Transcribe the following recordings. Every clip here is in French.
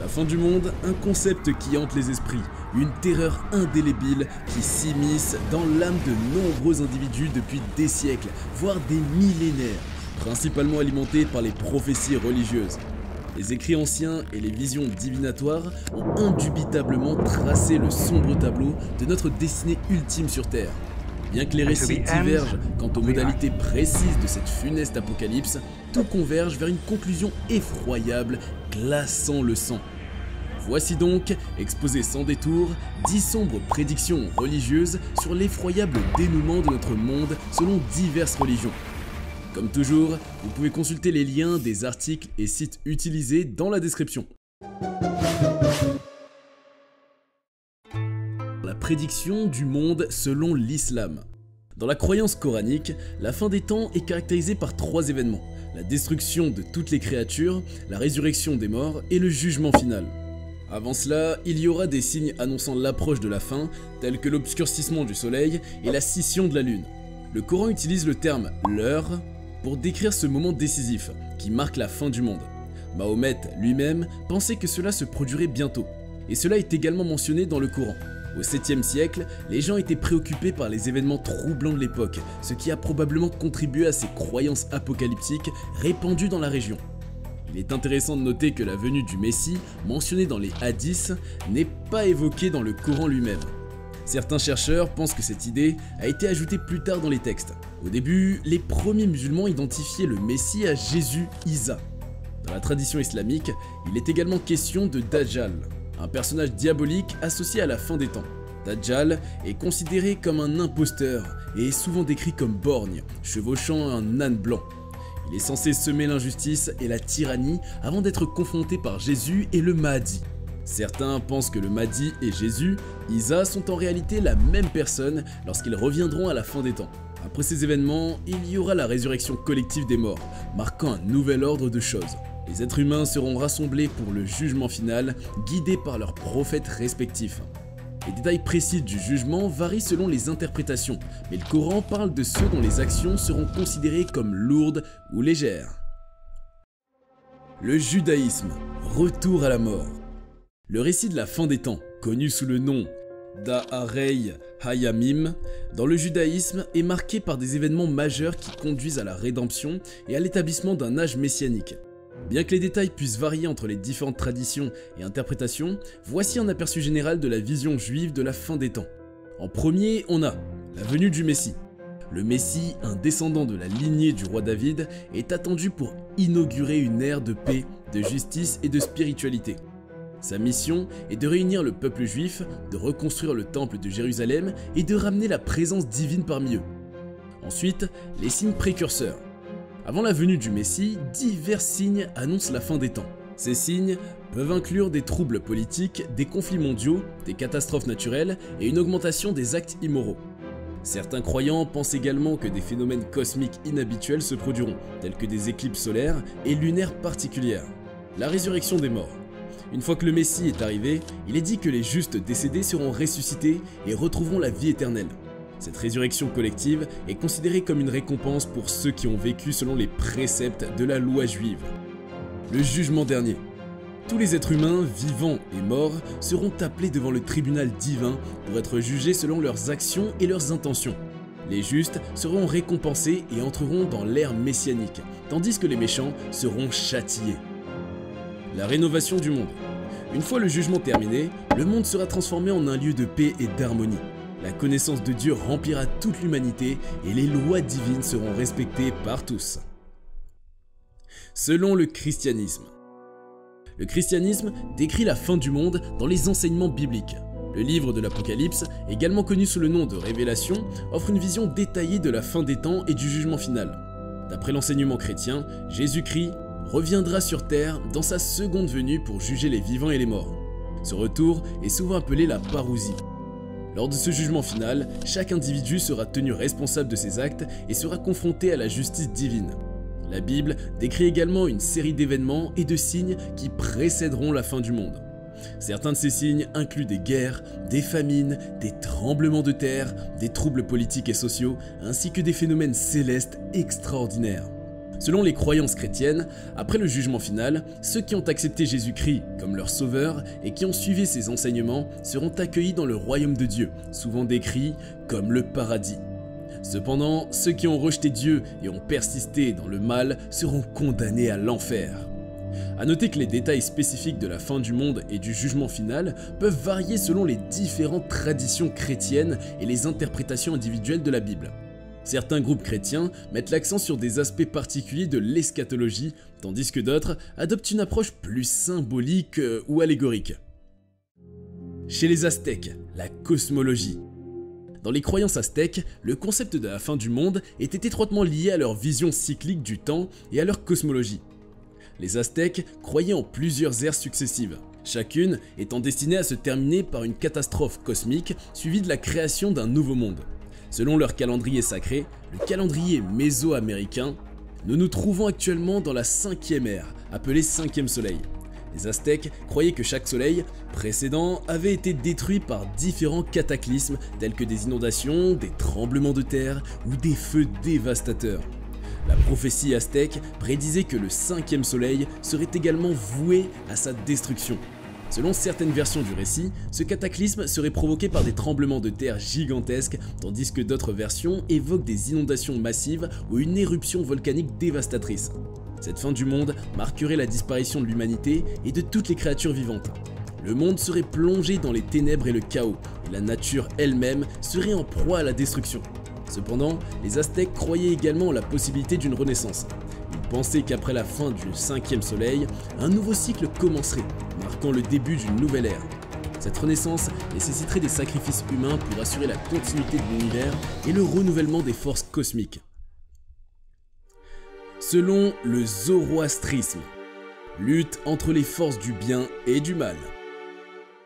fin du monde, un concept qui hante les esprits, une terreur indélébile qui s'immisce dans l'âme de nombreux individus depuis des siècles, voire des millénaires, principalement alimentés par les prophéties religieuses. Les écrits anciens et les visions divinatoires ont indubitablement tracé le sombre tableau de notre destinée ultime sur Terre. Bien que les récits divergent quant aux modalités précises de cette funeste apocalypse, tout converge vers une conclusion effroyable, glaçant le sang. Voici donc, exposé sans détour, 10 sombres prédictions religieuses sur l'effroyable dénouement de notre monde selon diverses religions. Comme toujours, vous pouvez consulter les liens des articles et sites utilisés dans la description. La prédiction du monde selon l'islam. Dans la croyance coranique, la fin des temps est caractérisée par 3 événements: la destruction de toutes les créatures, la résurrection des morts et le jugement final. Avant cela, il y aura des signes annonçant l'approche de la fin, tels que l'obscurcissement du soleil et la scission de la lune. Le Coran utilise le terme « l'heure » pour décrire ce moment décisif, qui marque la fin du monde. Mahomet lui-même pensait que cela se produirait bientôt, et cela est également mentionné dans le Coran. Au 7e siècle, les gens étaient préoccupés par les événements troublants de l'époque, ce qui a probablement contribué à ces croyances apocalyptiques répandues dans la région. Il est intéressant de noter que la venue du Messie, mentionnée dans les hadiths, n'est pas évoquée dans le Coran lui-même. Certains chercheurs pensent que cette idée a été ajoutée plus tard dans les textes. Au début, les premiers musulmans identifiaient le Messie à Jésus Isa. Dans la tradition islamique, il est également question de Dajjal, un personnage diabolique associé à la fin des temps. Dajjal est considéré comme un imposteur et est souvent décrit comme borgne, chevauchant un âne blanc. Il est censé semer l'injustice et la tyrannie avant d'être confronté par Jésus et le Mahdi. Certains pensent que le Mahdi et Jésus, Isa, sont en réalité la même personne lorsqu'ils reviendront à la fin des temps. Après ces événements, il y aura la résurrection collective des morts, marquant un nouvel ordre de choses. Les êtres humains seront rassemblés pour le jugement final, guidés par leurs prophètes respectifs. Les détails précis du jugement varient selon les interprétations, mais le Coran parle de ceux dont les actions seront considérées comme lourdes ou légères. Le judaïsme, retour à la mort. Le récit de la fin des temps, connu sous le nom d'Aharei Hayamim, dans le judaïsme est marqué par des événements majeurs qui conduisent à la rédemption et à l'établissement d'un âge messianique. Bien que les détails puissent varier entre les différentes traditions et interprétations, voici un aperçu général de la vision juive de la fin des temps. En premier, on a la venue du Messie. Le Messie, un descendant de la lignée du roi David, est attendu pour inaugurer une ère de paix, de justice et de spiritualité. Sa mission est de réunir le peuple juif, de reconstruire le temple de Jérusalem et de ramener la présence divine parmi eux. Ensuite, les signes précurseurs. Avant la venue du Messie, divers signes annoncent la fin des temps. Ces signes peuvent inclure des troubles politiques, des conflits mondiaux, des catastrophes naturelles et une augmentation des actes immoraux. Certains croyants pensent également que des phénomènes cosmiques inhabituels se produiront, tels que des éclipses solaires et lunaires particulières. La résurrection des morts. Une fois que le Messie est arrivé, il est dit que les justes décédés seront ressuscités et retrouveront la vie éternelle. Cette résurrection collective est considérée comme une récompense pour ceux qui ont vécu selon les préceptes de la loi juive. Le jugement dernier. Tous les êtres humains, vivants et morts, seront appelés devant le tribunal divin pour être jugés selon leurs actions et leurs intentions. Les justes seront récompensés et entreront dans l'ère messianique, tandis que les méchants seront châtiés. La rénovation du monde. Une fois le jugement terminé, le monde sera transformé en un lieu de paix et d'harmonie. La connaissance de Dieu remplira toute l'humanité et les lois divines seront respectées par tous. Selon le christianisme. Le christianisme décrit la fin du monde dans les enseignements bibliques. Le livre de l'Apocalypse, également connu sous le nom de Révélation, offre une vision détaillée de la fin des temps et du jugement final. D'après l'enseignement chrétien, Jésus-Christ reviendra sur terre dans sa seconde venue pour juger les vivants et les morts. Ce retour est souvent appelé la parousie. Lors de ce jugement final, chaque individu sera tenu responsable de ses actes et sera confronté à la justice divine. La Bible décrit également une série d'événements et de signes qui précéderont la fin du monde. Certains de ces signes incluent des guerres, des famines, des tremblements de terre, des troubles politiques et sociaux, ainsi que des phénomènes célestes extraordinaires. Selon les croyances chrétiennes, après le jugement final, ceux qui ont accepté Jésus-Christ comme leur sauveur et qui ont suivi ses enseignements seront accueillis dans le royaume de Dieu, souvent décrit comme le paradis. Cependant, ceux qui ont rejeté Dieu et ont persisté dans le mal seront condamnés à l'enfer. A noter que les détails spécifiques de la fin du monde et du jugement final peuvent varier selon les différentes traditions chrétiennes et les interprétations individuelles de la Bible. Certains groupes chrétiens mettent l'accent sur des aspects particuliers de l'eschatologie, tandis que d'autres adoptent une approche plus symbolique ou allégorique. Chez les Aztèques, la cosmologie. Dans les croyances aztèques, le concept de la fin du monde était étroitement lié à leur vision cyclique du temps et à leur cosmologie. Les Aztèques croyaient en plusieurs ères successives, chacune étant destinée à se terminer par une catastrophe cosmique suivie de la création d'un nouveau monde. Selon leur calendrier sacré, le calendrier mésoaméricain, nous nous trouvons actuellement dans la 5e ère, appelée 5e soleil. Les Aztèques croyaient que chaque soleil précédent avait été détruit par différents cataclysmes tels que des inondations, des tremblements de terre ou des feux dévastateurs. La prophétie aztèque prédisait que le 5e soleil serait également voué à sa destruction. Selon certaines versions du récit, ce cataclysme serait provoqué par des tremblements de terre gigantesques, tandis que d'autres versions évoquent des inondations massives ou une éruption volcanique dévastatrice. Cette fin du monde marquerait la disparition de l'humanité et de toutes les créatures vivantes. Le monde serait plongé dans les ténèbres et le chaos, et la nature elle-même serait en proie à la destruction. Cependant, les Aztèques croyaient également en la possibilité d'une renaissance. Ils pensaient qu'après la fin du 5e soleil, un nouveau cycle commencerait, marquant le début d'une nouvelle ère. Cette renaissance nécessiterait des sacrifices humains pour assurer la continuité de l'univers et le renouvellement des forces cosmiques. Selon le zoroastrisme, lutte entre les forces du bien et du mal.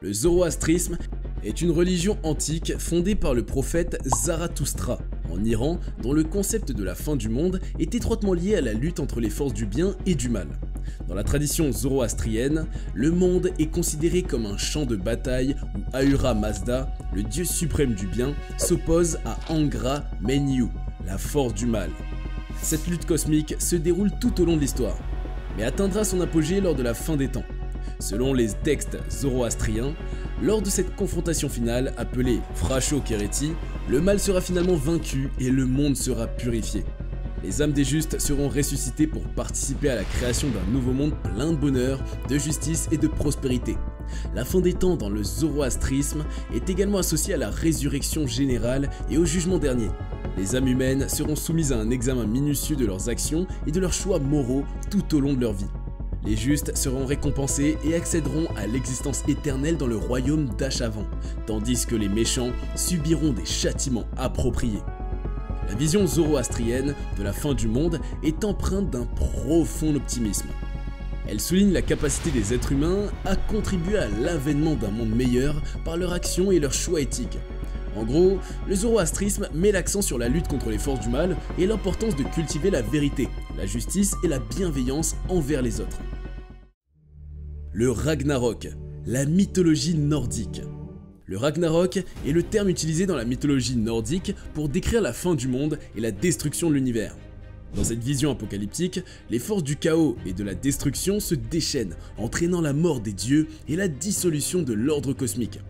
Le zoroastrisme est une religion antique fondée par le prophète Zarathustra en Iran, dont le concept de la fin du monde est étroitement lié à la lutte entre les forces du bien et du mal. Dans la tradition zoroastrienne, le monde est considéré comme un champ de bataille où Ahura Mazda, le dieu suprême du bien, s'oppose à Angra Mainyu, la force du mal. Cette lutte cosmique se déroule tout au long de l'histoire, mais atteindra son apogée lors de la fin des temps. Selon les textes zoroastriens, lors de cette confrontation finale appelée Frasho Kereti, le mal sera finalement vaincu et le monde sera purifié. Les âmes des justes seront ressuscitées pour participer à la création d'un nouveau monde plein de bonheur, de justice et de prospérité. La fin des temps dans le zoroastrisme est également associée à la résurrection générale et au jugement dernier. Les âmes humaines seront soumises à un examen minutieux de leurs actions et de leurs choix moraux tout au long de leur vie. Les justes seront récompensés et accéderont à l'existence éternelle dans le royaume d'Achavan, tandis que les méchants subiront des châtiments appropriés. La vision zoroastrienne de la fin du monde est empreinte d'un profond optimisme. Elle souligne la capacité des êtres humains à contribuer à l'avènement d'un monde meilleur par leurs actions et leurs choix éthiques. En gros, le zoroastrisme met l'accent sur la lutte contre les forces du mal et l'importance de cultiver la vérité, la justice et la bienveillance envers les autres. Le Ragnarok, la mythologie nordique. Le Ragnarok est le terme utilisé dans la mythologie nordique pour décrire la fin du monde et la destruction de l'univers. Dans cette vision apocalyptique, les forces du chaos et de la destruction se déchaînent, entraînant la mort des dieux et la dissolution de l'ordre cosmique.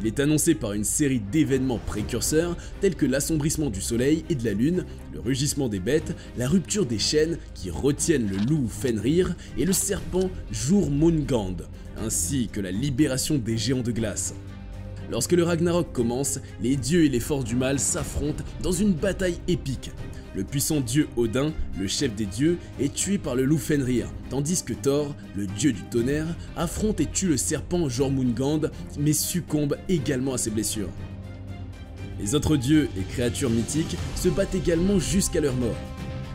Il est annoncé par une série d'événements précurseurs tels que l'assombrissement du soleil et de la lune, le rugissement des bêtes, la rupture des chaînes qui retiennent le loup Fenrir et le serpent Jormungand, ainsi que la libération des géants de glace. Lorsque le Ragnarok commence, les dieux et les forces du mal s'affrontent dans une bataille épique. Le puissant dieu Odin, le chef des dieux, est tué par le loup Fenrir, tandis que Thor, le dieu du tonnerre, affronte et tue le serpent Jormungand, mais succombe également à ses blessures. Les autres dieux et créatures mythiques se battent également jusqu'à leur mort.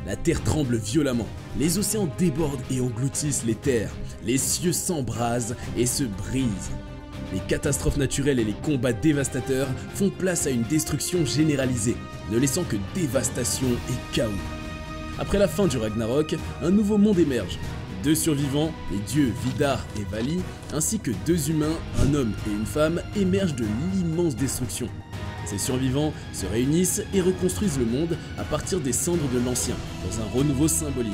La terre tremble violemment, les océans débordent et engloutissent les terres, les cieux s'embrasent et se brisent. Les catastrophes naturelles et les combats dévastateurs font place à une destruction généralisée, ne laissant que dévastation et chaos. Après la fin du Ragnarok, un nouveau monde émerge. 2 survivants, les dieux Vidar et Vali, ainsi que 2 humains, un homme et une femme, émergent de l'immense destruction. Ces survivants se réunissent et reconstruisent le monde à partir des cendres de l'ancien, dans un renouveau symbolique.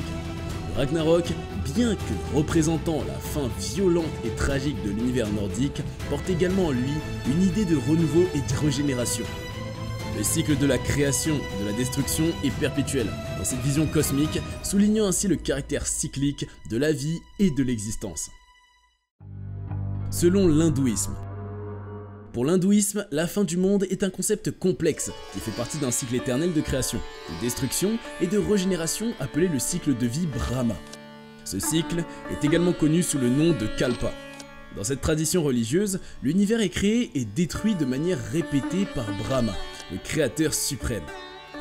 Le Ragnarok, bien que représentant la fin violente et tragique de l'univers nordique, porte également en lui une idée de renouveau et de régénération. Le cycle de la création et de la destruction est perpétuel dans cette vision cosmique, soulignant ainsi le caractère cyclique de la vie et de l'existence. Selon l'hindouisme. Pour l'hindouisme, la fin du monde est un concept complexe qui fait partie d'un cycle éternel de création, de destruction et de régénération appelé le cycle de vie Brahma. Ce cycle est également connu sous le nom de Kalpa. Dans cette tradition religieuse, l'univers est créé et détruit de manière répétée par Brahma, le créateur suprême.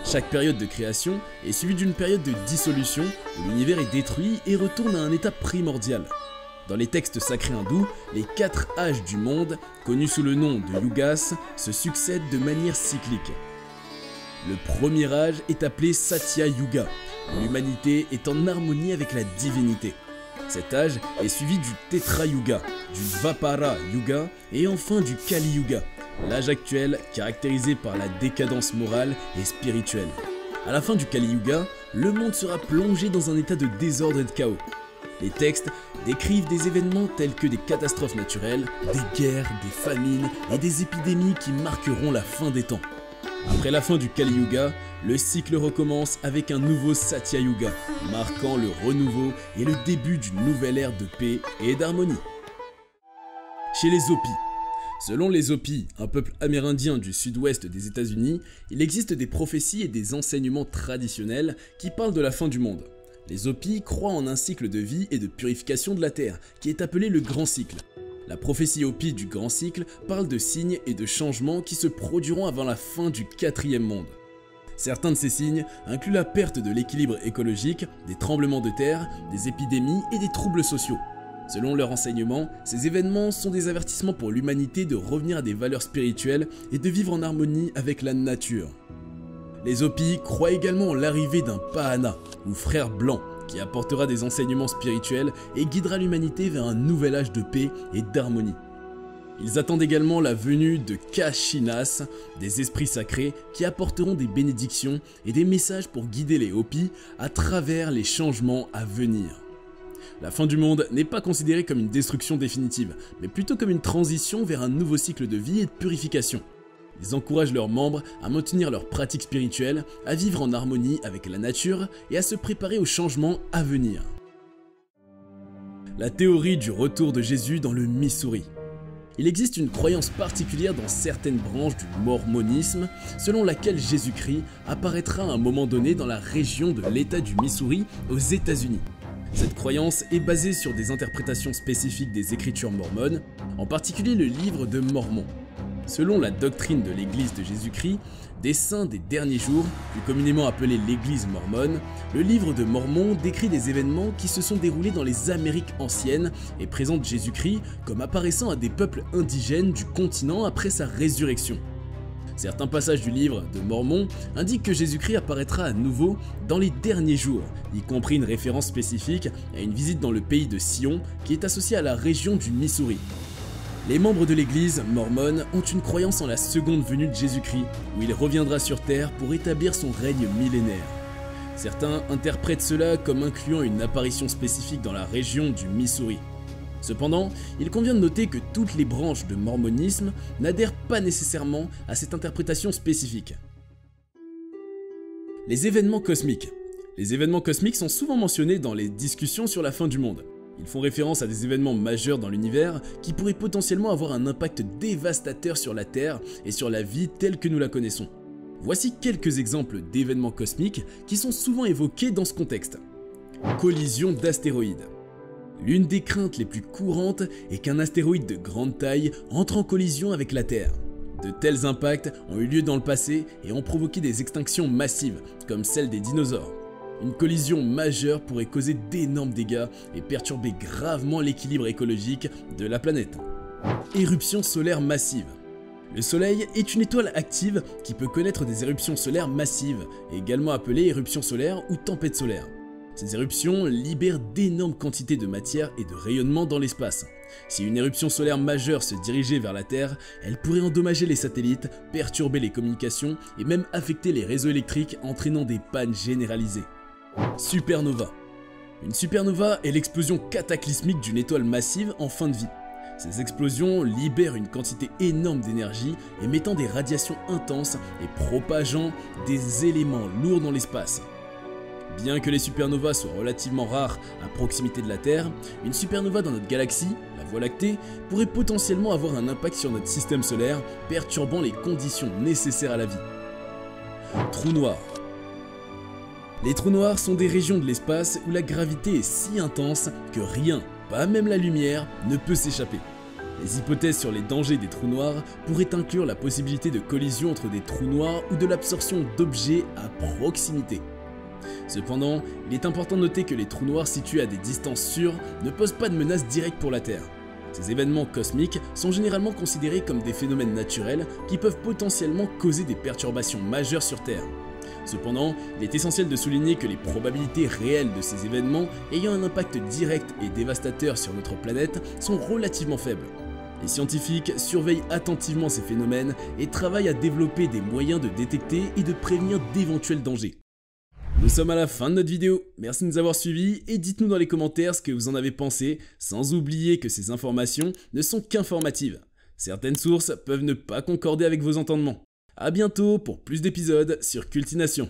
Chaque période de création est suivie d'une période de dissolution où l'univers est détruit et retourne à un état primordial. Dans les textes sacrés hindous, les 4 âges du monde, connus sous le nom de Yugas, se succèdent de manière cyclique. Le premier âge est appelé Satya Yuga, où l'humanité est en harmonie avec la divinité. Cet âge est suivi du Tetra Yuga, du Dvapara Yuga et enfin du Kali Yuga, l'âge actuel caractérisé par la décadence morale et spirituelle. À la fin du Kali Yuga, le monde sera plongé dans un état de désordre et de chaos. Les textes décrivent des événements tels que des catastrophes naturelles, des guerres, des famines et des épidémies qui marqueront la fin des temps. Après la fin du Kali Yuga, le cycle recommence avec un nouveau Satya Yuga, marquant le renouveau et le début d'une nouvelle ère de paix et d'harmonie. Chez les Hopis. Selon les Hopis, un peuple amérindien du sud-ouest des États-Unis, il existe des prophéties et des enseignements traditionnels qui parlent de la fin du monde. Les Hopis croient en un cycle de vie et de purification de la Terre, qui est appelé le Grand Cycle. La prophétie Hopi du Grand Cycle parle de signes et de changements qui se produiront avant la fin du 4e monde. Certains de ces signes incluent la perte de l'équilibre écologique, des tremblements de terre, des épidémies et des troubles sociaux. Selon leur enseignement, ces événements sont des avertissements pour l'humanité de revenir à des valeurs spirituelles et de vivre en harmonie avec la nature. Les Hopis croient également en l'arrivée d'un Pahana, ou frère blanc, qui apportera des enseignements spirituels et guidera l'humanité vers un nouvel âge de paix et d'harmonie. Ils attendent également la venue de Kashinas, des esprits sacrés qui apporteront des bénédictions et des messages pour guider les Hopis à travers les changements à venir. La fin du monde n'est pas considérée comme une destruction définitive, mais plutôt comme une transition vers un nouveau cycle de vie et de purification. Ils encouragent leurs membres à maintenir leurs pratiques spirituelles, à vivre en harmonie avec la nature et à se préparer aux changements à venir. La théorie du retour de Jésus dans le Missouri. Il existe une croyance particulière dans certaines branches du mormonisme, selon laquelle Jésus-Christ apparaîtra à un moment donné dans la région de l'État du Missouri aux États-Unis. Cette croyance est basée sur des interprétations spécifiques des écritures mormones, en particulier le livre de Mormon. Selon la doctrine de l'Église de Jésus-Christ, des saints des derniers jours, plus communément appelée l'Église mormone, le livre de Mormon décrit des événements qui se sont déroulés dans les Amériques anciennes et présente Jésus-Christ comme apparaissant à des peuples indigènes du continent après sa résurrection. Certains passages du livre de Mormon indiquent que Jésus-Christ apparaîtra à nouveau dans les derniers jours, y compris une référence spécifique à une visite dans le pays de Sion qui est associée à la région du Missouri. Les membres de l'église mormone ont une croyance en la seconde venue de Jésus-Christ, où il reviendra sur terre pour établir son règne millénaire. Certains interprètent cela comme incluant une apparition spécifique dans la région du Missouri. Cependant, il convient de noter que toutes les branches de mormonisme n'adhèrent pas nécessairement à cette interprétation spécifique. Les événements cosmiques. Les événements cosmiques sont souvent mentionnés dans les discussions sur la fin du monde. Ils font référence à des événements majeurs dans l'univers qui pourraient potentiellement avoir un impact dévastateur sur la Terre et sur la vie telle que nous la connaissons. Voici quelques exemples d'événements cosmiques qui sont souvent évoqués dans ce contexte. Collision d'astéroïdes. L'une des craintes les plus courantes est qu'un astéroïde de grande taille entre en collision avec la Terre. De tels impacts ont eu lieu dans le passé et ont provoqué des extinctions massives, comme celle des dinosaures. Une collision majeure pourrait causer d'énormes dégâts et perturber gravement l'équilibre écologique de la planète. Éruption solaire massive. Le Soleil est une étoile active qui peut connaître des éruptions solaires massives, également appelées éruptions solaires ou tempêtes solaires. Ces éruptions libèrent d'énormes quantités de matière et de rayonnement dans l'espace. Si une éruption solaire majeure se dirigeait vers la Terre, elle pourrait endommager les satellites, perturber les communications et même affecter les réseaux électriques, entraînant des pannes généralisées. Supernova. Une supernova est l'explosion cataclysmique d'une étoile massive en fin de vie. Ces explosions libèrent une quantité énorme d'énergie, émettant des radiations intenses et propageant des éléments lourds dans l'espace. Bien que les supernovas soient relativement rares à proximité de la Terre, une supernova dans notre galaxie, la Voie lactée, pourrait potentiellement avoir un impact sur notre système solaire, perturbant les conditions nécessaires à la vie. Trous noirs. Les trous noirs sont des régions de l'espace où la gravité est si intense que rien, pas même la lumière, ne peut s'échapper. Les hypothèses sur les dangers des trous noirs pourraient inclure la possibilité de collision entre des trous noirs ou de l'absorption d'objets à proximité. Cependant, il est important de noter que les trous noirs situés à des distances sûres ne posent pas de menace directe pour la Terre. Ces événements cosmiques sont généralement considérés comme des phénomènes naturels qui peuvent potentiellement causer des perturbations majeures sur Terre. Cependant, il est essentiel de souligner que les probabilités réelles de ces événements ayant un impact direct et dévastateur sur notre planète sont relativement faibles. Les scientifiques surveillent attentivement ces phénomènes et travaillent à développer des moyens de détecter et de prévenir d'éventuels dangers. Nous sommes à la fin de notre vidéo, merci de nous avoir suivis et dites-nous dans les commentaires ce que vous en avez pensé, sans oublier que ces informations ne sont qu'informatives. Certaines sources peuvent ne pas concorder avec vos entendements. A bientôt pour plus d'épisodes sur Cultination.